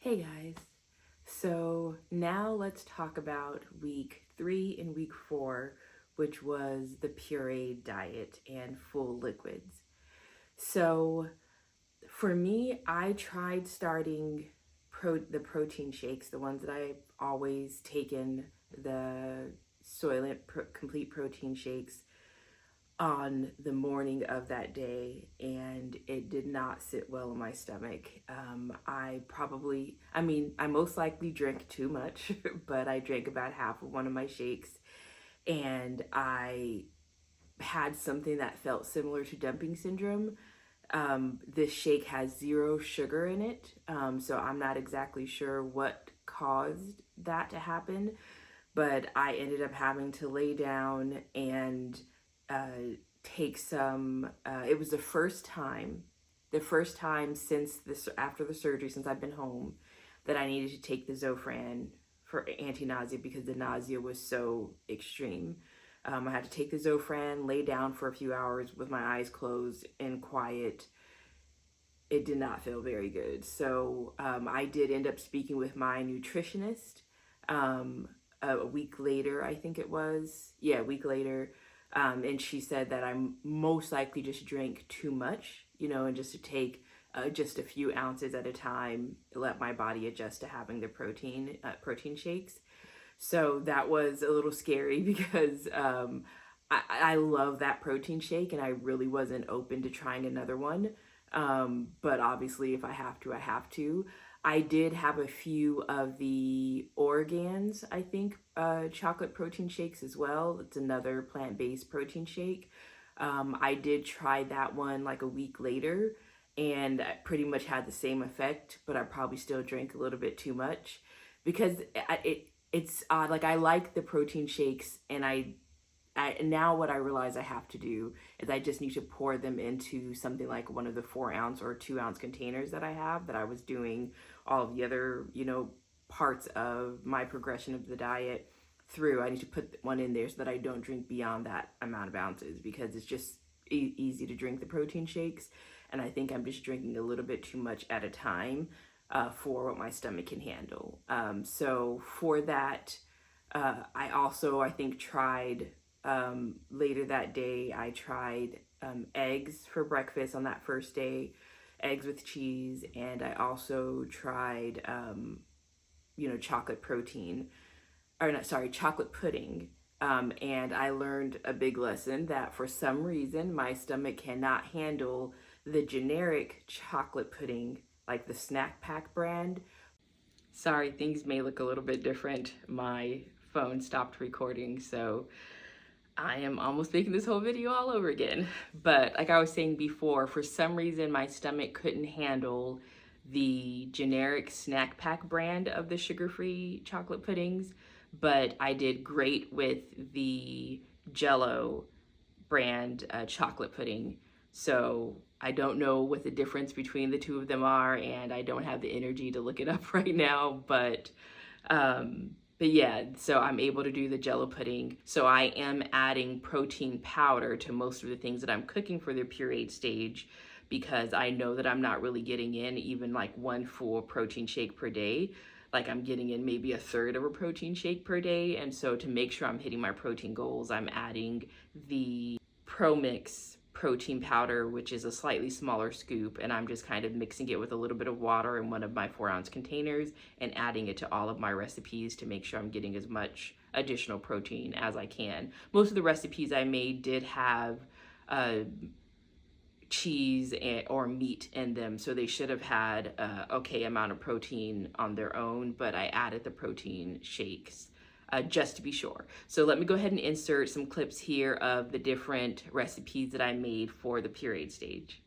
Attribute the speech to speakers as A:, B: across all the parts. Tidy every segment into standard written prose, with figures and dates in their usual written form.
A: Hey guys, so now let's talk about week 3 and week 4, which was the puree diet and full liquids. So for me, I tried starting the protein shakes, the ones that I've always taken, the Soylent Complete Protein Shakes, on the morning of that day, and it did not sit well in my stomach. I most likely drank too much, but I drank about half of one of my shakes, and I had something that felt similar to dumping syndrome. This shake has 0 sugar in it, so I'm not exactly sure what caused that to happen, but I ended up having to lay down and take some. It was the first time since this after the surgery, since I've been home, that I needed to take the Zofran for anti-nausea because the nausea was so extreme. I had to take the Zofran, lay down for a few hours with my eyes closed and quiet. It did not feel very good. So I did end up speaking with my nutritionist a week later, I think it was. Yeah, a week later. And she said that I most likely just drank too much, and just to take just a few ounces at a time, let my body adjust to having the protein shakes. So that was a little scary because I love that protein shake, and I really wasn't open to trying another one. But obviously, if I have to, I have to. I did have a few of the Oregans, I think, chocolate protein shakes as well. It's another plant-based protein shake. I did try that one like a week later, and I pretty much had the same effect, but I probably still drank a little bit too much because it's odd. Like, I like the protein shakes, and I now what I realize I have to do is I just need to pour them into something like one of the 4-ounce or 2-ounce containers that I have, that I was doing all of the other, parts of my progression of the diet through. I need to put one in there so that I don't drink beyond that amount of ounces, because it's just easy to drink the protein shakes. And I think I'm just drinking a little bit too much at a time for what my stomach can handle. So for that, I think tried later that day, I tried eggs for breakfast on that first day, eggs with cheese, and I also tried, chocolate pudding. And I learned a big lesson that for some reason my stomach cannot handle the generic chocolate pudding, like the snack pack brand. Sorry, things may look a little bit different. My phone stopped recording, so I am almost making this whole video all over again. But like I was saying before, for some reason my stomach couldn't handle the generic snack pack brand of the sugar-free chocolate puddings, but I did great with the Jello brand chocolate pudding. So I don't know what the difference between the two of them are, and I don't have the energy to look it up right now, but yeah, so I'm able to do the Jello pudding. So I am adding protein powder to most of the things that I'm cooking for the pureed stage, because I know that I'm not really getting in even like one full protein shake per day. Like, I'm getting in maybe a third of a protein shake per day. And so to make sure I'm hitting my protein goals, I'm adding the Pro Mix protein powder, which is a slightly smaller scoop, and I'm just kind of mixing it with a little bit of water in one of my 4-ounce containers and adding it to all of my recipes to make sure I'm getting as much additional protein as I can. Most of the recipes I made did have cheese or meat in them, so they should have had okay amount of protein on their own, but I added the protein shakes just to be sure. So let me go ahead and insert some clips here of the different recipes that I made for the pureed stage.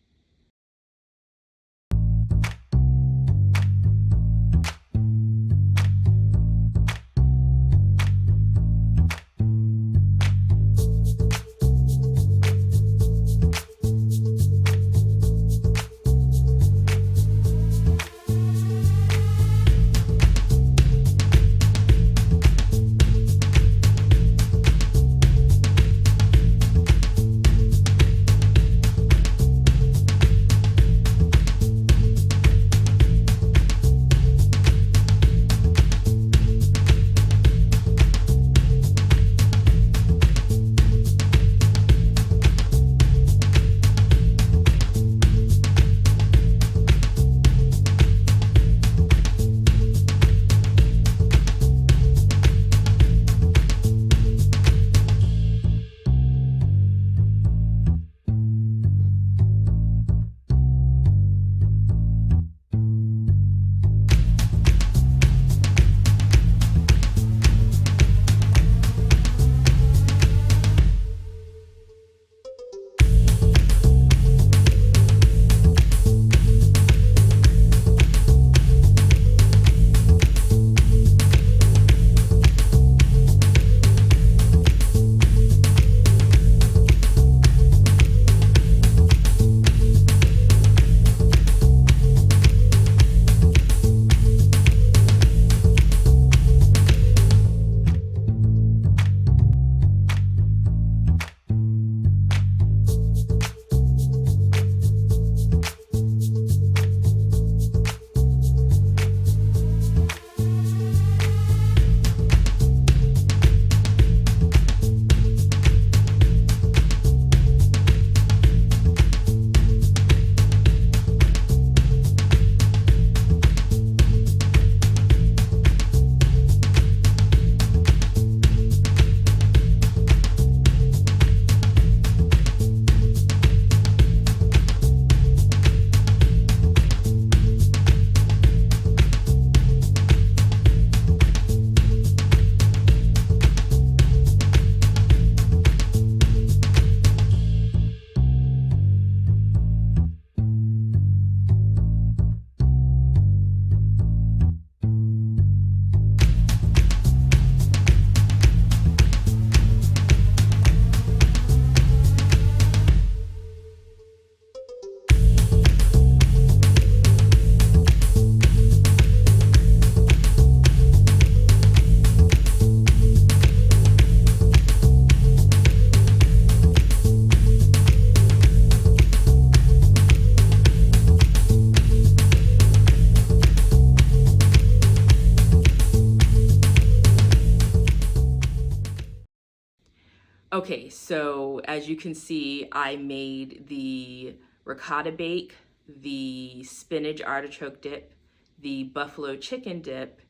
A: Okay, so as you can see, I made the ricotta bake, the spinach artichoke dip, the buffalo chicken dip,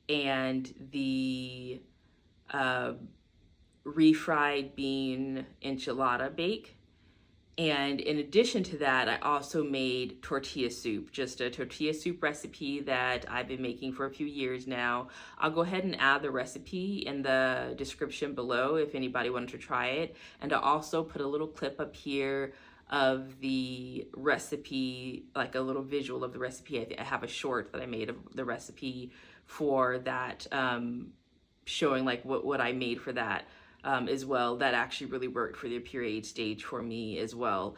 A: and the uh, refried bean enchilada bake. And in addition to that, I also made tortilla soup, just a tortilla soup recipe that I've been making for a few years now. I'll go ahead and add the recipe in the description below if anybody wanted to try it. And I'll also put a little clip up here of the recipe, like a little visual of the recipe. I have a short that I made of the recipe for that, showing like what I made for that. As well, that actually really worked for the pureed stage for me as well.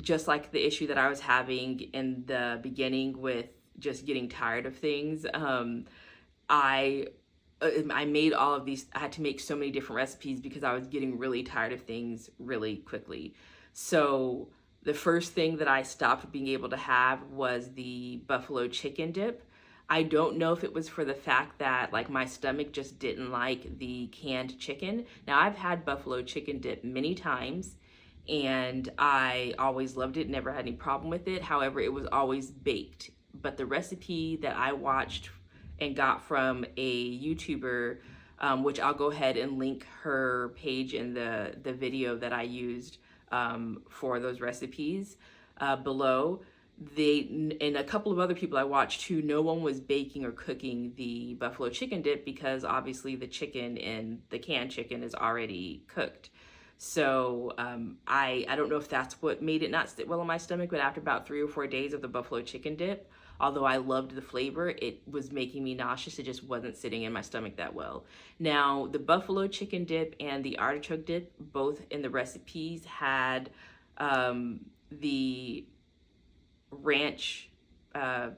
A: Just like the issue that I was having in the beginning with just getting tired of things, I made all of these. I had to make so many different recipes because I was getting really tired of things really quickly. So the first thing that I stopped being able to have was the buffalo chicken dip. I don't know if it was for the fact that like my stomach just didn't like the canned chicken. Now I've had buffalo chicken dip many times and I always loved it, never had any problem with it. However, it was always baked. But the recipe that I watched and got from a YouTuber, which I'll go ahead and link her page in the video that I used for those recipes below. And a couple of other people I watched too, no one was baking or cooking the buffalo chicken dip because obviously the chicken in the canned chicken is already cooked. So I don't know if that's what made it not sit well in my stomach, but after about 3 or 4 days of the buffalo chicken dip, although I loved the flavor, it was making me nauseous. It just wasn't sitting in my stomach that well. Now, the buffalo chicken dip and the artichoke dip, both in the recipes, had the ranch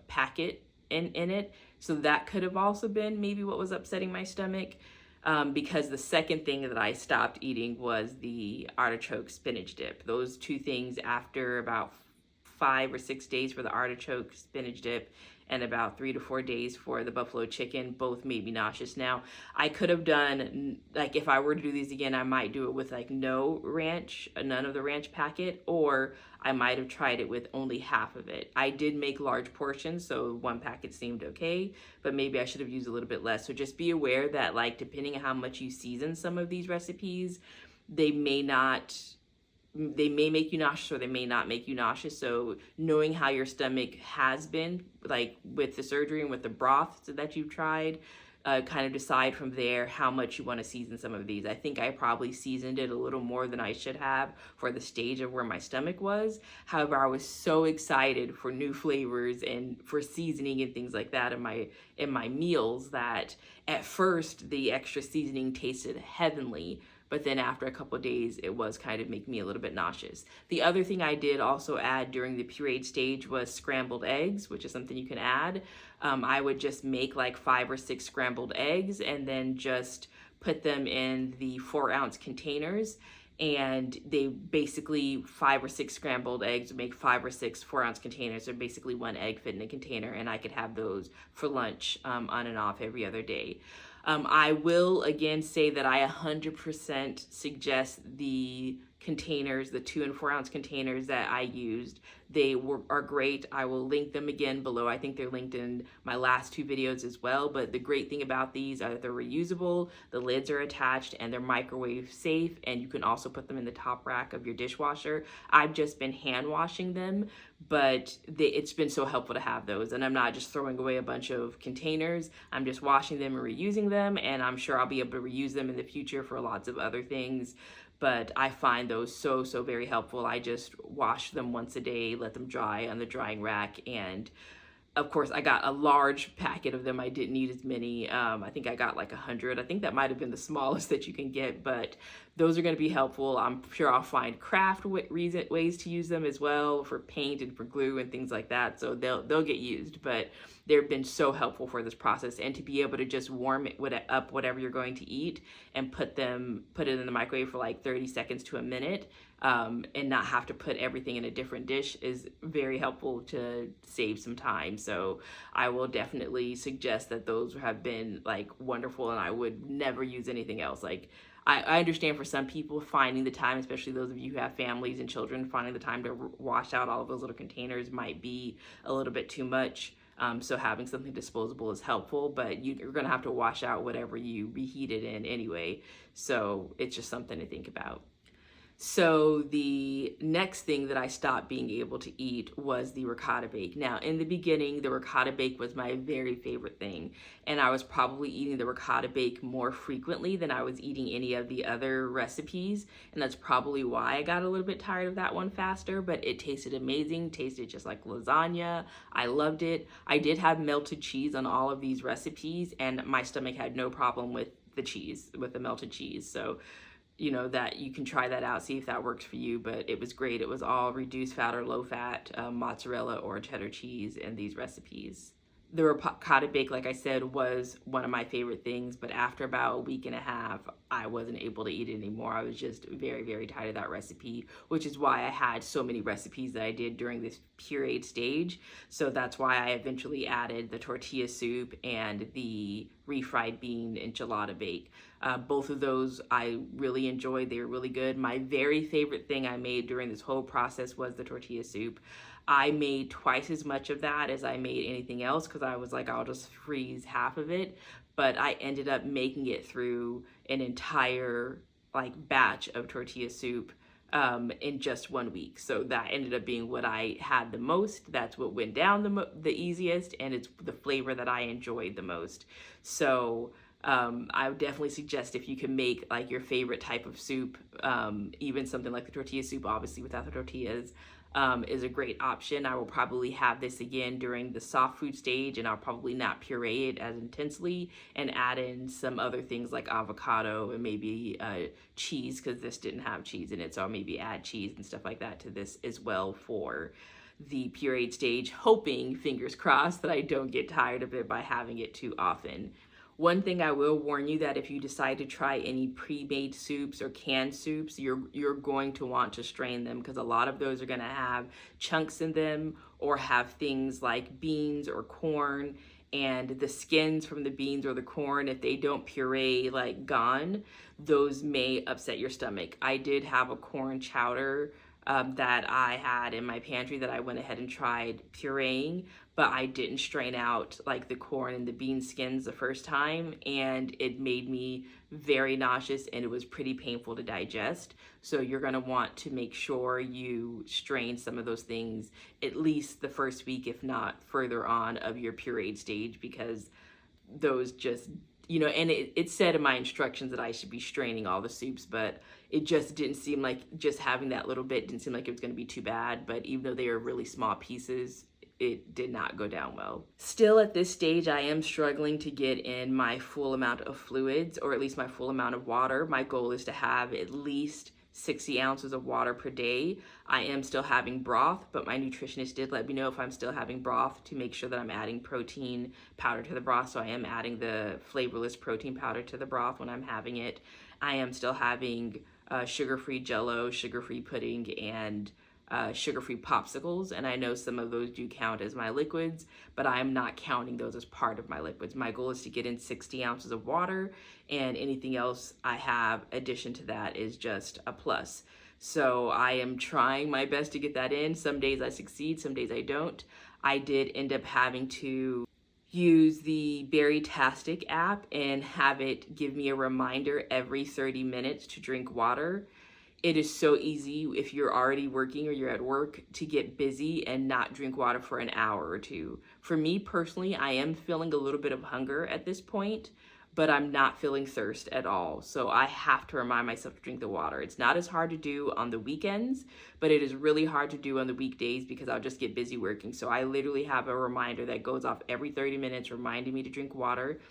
A: packet in it. So that could have also been maybe what was upsetting my stomach. Because the second thing that I stopped eating was the artichoke spinach dip. Those two things, after about 5 or 6 days for the artichoke spinach dip and about 3 to 4 days for the buffalo chicken, both made me nauseous. Now, I could have done, like if I were to do these again, I might do it with like no ranch, none of the ranch packet, or I might have tried it with only half of it. I did make large portions, so one packet seemed okay, but maybe I should have used a little bit less. So just be aware that like depending on how much you season some of these recipes, they may make you nauseous or they may not make you nauseous. So knowing how your stomach has been, like with the surgery and with the broth that you've tried, kind of decide from there how much you want to season some of these. I think I probably seasoned it a little more than I should have for the stage of where my stomach was. However, I was so excited for new flavors and for seasoning and things like that in my meals that at first the extra seasoning tasted heavenly. But then after a couple of days, it was kind of making me a little bit nauseous. The other thing I did also add during the pureed stage was scrambled eggs, which is something you can add. I would just make like 5 or 6 scrambled eggs and then just put them in the 4-ounce containers. And they basically, 5 or 6 scrambled eggs would make 5 or 6 4-ounce containers. So basically one egg fit in a container, and I could have those for lunch on and off every other day. I will again say that I 100% suggest the containers, the 2 and 4-ounce containers that I used. They are great. I will link them again below. I think they're linked in my last 2 videos as well. But the great thing about these are that they're reusable, the lids are attached, and they're microwave safe. And you can also put them in the top rack of your dishwasher. I've just been hand washing them, but it's been so helpful to have those. And I'm not just throwing away a bunch of containers. I'm just washing them and reusing them. And I'm sure I'll be able to reuse them in the future for lots of other things. But I find those so very helpful. I just wash them once a day, let them dry on the drying rack, and of course I got a large packet of them. I didn't need as many. I think I got like 100. I think that might have been the smallest that you can get, but those are going to be helpful. I'm sure I'll find craft ways to use them as well, for paint and for glue and things like that, so they'll get used. But they've been so helpful for this process, and to be able to just warm it up whatever you're going to eat and put it in the microwave for like 30 seconds to a minute, and not have to put everything in a different dish is very helpful to save some time. So I will definitely suggest that those have been like wonderful, and I would never use anything else. Like I understand for some people finding the time, especially those of you who have families and children, finding the time to wash out all of those little containers might be a little bit too much. So having something disposable is helpful, but you're gonna have to wash out whatever you reheat it in anyway. So it's just something to think about. So the next thing that I stopped being able to eat was the ricotta bake. Now, in the beginning, the ricotta bake was my very favorite thing, and I was probably eating the ricotta bake more frequently than I was eating any of the other recipes, and that's probably why I got a little bit tired of that one faster, but it tasted amazing, tasted just like lasagna. I loved it. I did have melted cheese on all of these recipes, and my stomach had no problem with the cheese, with the melted cheese. So that you can try that out, see if that works for you. But it was great. It was all reduced fat or low fat mozzarella or cheddar cheese in these recipes. The ricotta bake, like I said, was one of my favorite things, but after about a week and a half, I wasn't able to eat it anymore. I was just very, very tired of that recipe, which is why I had so many recipes that I did during this pureed stage. So that's why I eventually added the tortilla soup and the refried bean enchilada bake. Both of those I really enjoyed. They were really good. My very favorite thing I made during this whole process was the tortilla soup. I made twice as much of that as I made anything else because I was like, I'll just freeze half of it. But I ended up making it through an entire batch of tortilla soup in just 1 week. So that ended up being what I had the most. That's what went down the easiest, and it's the flavor that I enjoyed the most. So I would definitely suggest if you can make your favorite type of soup, even something like the tortilla soup, obviously without the tortillas, is a great option. I will probably have this again during the soft food stage, and I'll probably not puree it as intensely and add in some other things like avocado and maybe cheese, because this didn't have cheese in it. So I'll maybe add cheese and stuff like that to this as well for the pureed stage, hoping, fingers crossed, that I don't get tired of it by having it too often. One thing I will warn you, that if you decide to try any pre-made soups or canned soups, you're going to want to strain them, because a lot of those are going to have chunks in them or have things like beans or corn, and the skins from the beans or the corn, if they don't puree gone, those may upset your stomach. I did have a corn chowder that I had in my pantry that I went ahead and tried pureeing, but I didn't strain out the corn and the bean skins the first time, and it made me very nauseous, and it was pretty painful to digest. So you're going to want to make sure you strain some of those things at least the first week, if not further on of your pureed stage, because those just and it said in my instructions that I should be straining all the soups, but it just didn't seem like just having that little bit didn't seem like it was going to be too bad. But even though they are really small pieces, it did not go down well. Still at this stage, I am struggling to get in my full amount of fluids, or at least my full amount of water. My goal is to have at least 60 ounces of water per day. I am still having broth, but my nutritionist did let me know if I'm still having broth to make sure that I'm adding protein powder to the broth. So I am adding the flavorless protein powder to the broth when I'm having it. I am still having sugar-free Jell-O, sugar-free pudding, and sugar-free popsicles, and I know some of those do count as my liquids, but I'm not counting those as part of my liquids. My goal is to get in 60 ounces of water, and anything else I have addition to that is just a plus. So I am trying my best to get that in. Some days I succeed, some days I don't. I did end up having to use the Berrytastic app and have it give me a reminder every 30 minutes to drink water. It is so easy if you're already working or you're at work to get busy and not drink water for an hour or two. For me personally, I am feeling a little bit of hunger at this point, but I'm not feeling thirst at all. So I have to remind myself to drink the water. It's not as hard to do on the weekends, but it is really hard to do on the weekdays because I'll just get busy working. So I literally have a reminder that goes off every 30 minutes reminding me to drink water.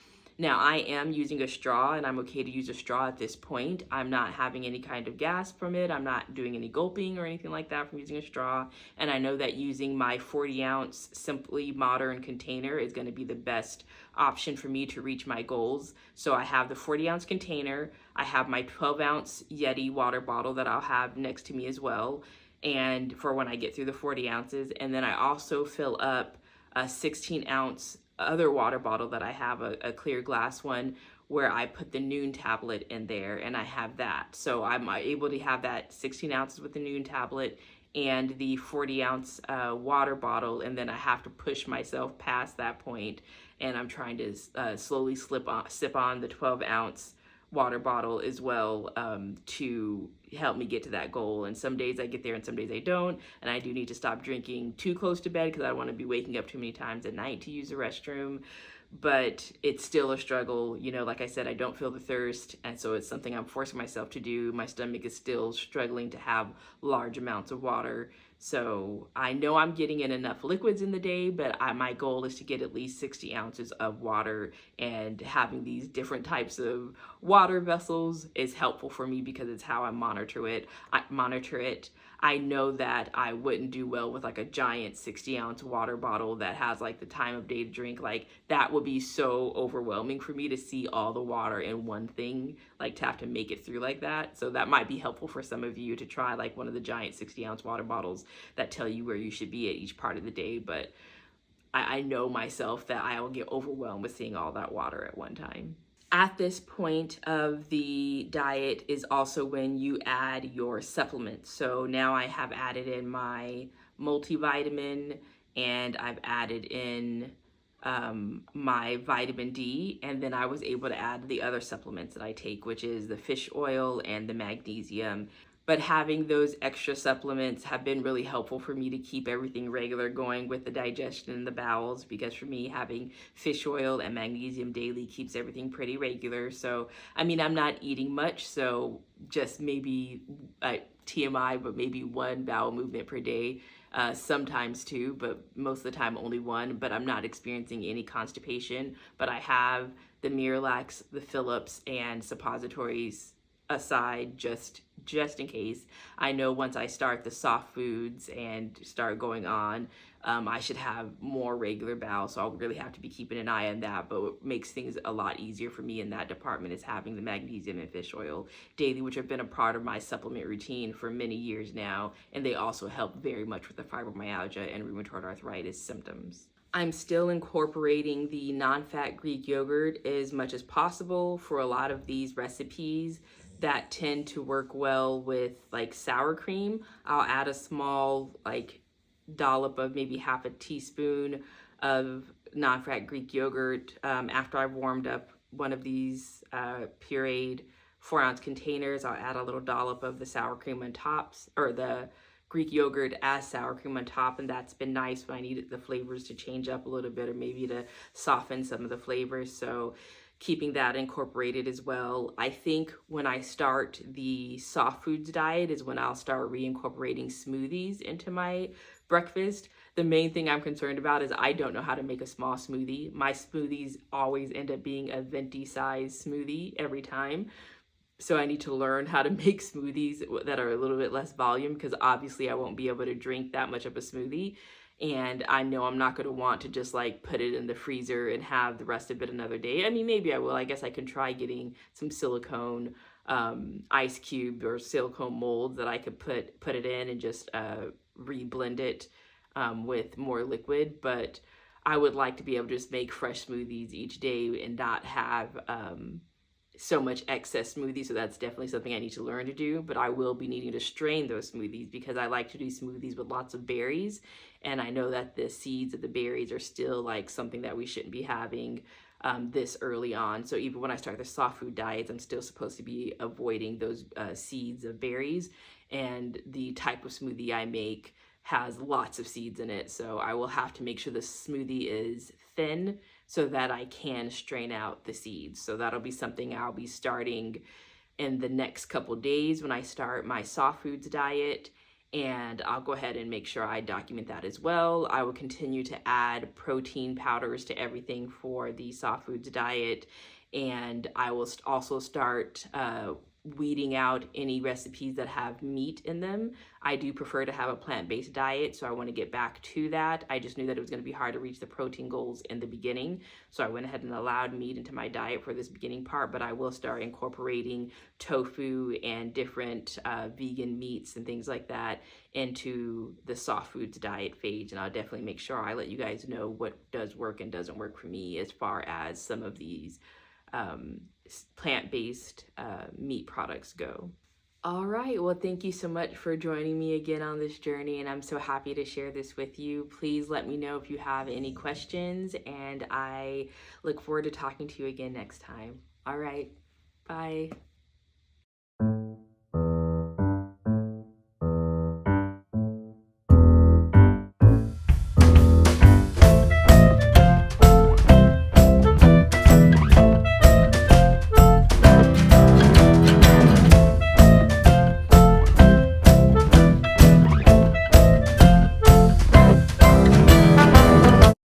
A: Now, I am using a straw, and I'm okay to use a straw at this point. I'm not having any kind of gas from it. I'm not doing any gulping or anything like that from using a straw. And I know that using my 40-ounce Simply Modern container is going to be the best option for me to reach my goals. So I have the 40-ounce container. I have my 12-ounce Yeti water bottle that I'll have next to me as well, and for when I get through the 40 ounces. And then I also fill up a 16-ounce other water bottle that I have, a clear glass one, where I put the Noon tablet in there, and I have that. So I'm able to have that 16 ounces with the Noon tablet and the 40-ounce water bottle, and then I have to push myself past that point, and I'm trying to slowly sip on the 12-ounce water bottle as well, to help me get to that goal. And some days I get there and some days I don't, and I do need to stop drinking too close to bed because I don't want to be waking up too many times at night to use the restroom. But it's still a struggle. You know, like I said, I don't feel the thirst, and so it's something I'm forcing myself to do. My stomach is still struggling to have large amounts of water. So I know I'm getting in enough liquids in the day, but my goal is to get at least 60 ounces of water, and having these different types of water vessels is helpful for me because it's how I monitor it. I know that I wouldn't do well with like a giant 60-ounce water bottle that has like the time of day to drink. Like that would be so overwhelming for me to see all the water in one thing, like to have to make it through like that. So that might be helpful for some of you to try like one of the giant 60-ounce water bottles that tell you where you should be at each part of the day. But I know myself that I will get overwhelmed with seeing all that water at one time. At this point of the diet is also when you add your supplements. So now I have added in my multivitamin, and I've added in my vitamin D, and then I was able to add the other supplements that I take, which is the fish oil and the magnesium. But having those extra supplements have been really helpful for me to keep everything regular going with the digestion and the bowels, because for me, having fish oil and magnesium daily keeps everything pretty regular. So, I mean, I'm not eating much, so just maybe TMI, but maybe one bowel movement per day. Sometimes two, but most of the time only one. But I'm not experiencing any constipation. But I have the Miralax, the Phillips, and suppositories aside just in case. I know once I start the soft foods and start going on, I should have more regular bowels, so I'll really have to be keeping an eye on that. But what makes things a lot easier for me in that department is having the magnesium and fish oil daily, which have been a part of my supplement routine for many years now, and they also help very much with the fibromyalgia and rheumatoid arthritis symptoms. I'm still incorporating the non-fat Greek yogurt as much as possible for a lot of these recipes that tend to work well with like sour cream. I'll add a small like dollop of maybe half a teaspoon of non-fat Greek yogurt after I've warmed up one of these pureed 4-ounce containers. I'll add a little dollop of the sour cream on top, or the Greek yogurt as sour cream on top, and that's been nice when I needed the flavors to change up a little bit, or maybe to soften some of the flavors. So keeping that incorporated as well. I think when I start the soft foods diet is when I'll start reincorporating smoothies into my breakfast. The main thing I'm concerned about is I don't know how to make a small smoothie. My smoothies always end up being a venti size smoothie every time. So I need to learn how to make smoothies that are a little bit less volume, because obviously I won't be able to drink that much of a smoothie. And I know I'm not going to want to just like put it in the freezer and have the rest of it another day. I mean, maybe I will. I guess I can try getting some silicone ice cube or silicone molds that I could put it in and just re-blend it with more liquid. But I would like to be able to just make fresh smoothies each day and not have so much excess smoothies. So that's definitely something I need to learn to do. But I will be needing to strain those smoothies, because I like to do smoothies with lots of berries, and I know that the seeds of the berries are still like something that we shouldn't be having this early on. So even when I start the soft food diets, I'm still supposed to be avoiding those seeds of berries. And the type of smoothie I make has lots of seeds in it, so I will have to make sure the smoothie is thin so that I can strain out the seeds. So that'll be something I'll be starting in the next couple days when I start my soft foods diet, and I'll go ahead and make sure I document that as well. I will continue to add protein powders to everything for the soft foods diet, and I will also start weeding out any recipes that have meat in them. I do prefer to have a plant-based diet, so I want to get back to that. I just knew that it was going to be hard to reach the protein goals in the beginning, so I went ahead and allowed meat into my diet for this beginning part, but I will start incorporating tofu and different vegan meats and things like that into the soft foods diet phase, and I'll definitely make sure I let you guys know what does work and doesn't work for me as far as some of these plant-based meat products go. All right, well, thank you so much for joining me again on this journey, and I'm so happy to share this with you. Please let me know if you have any questions, and I look forward to talking to you again next time. All right, bye.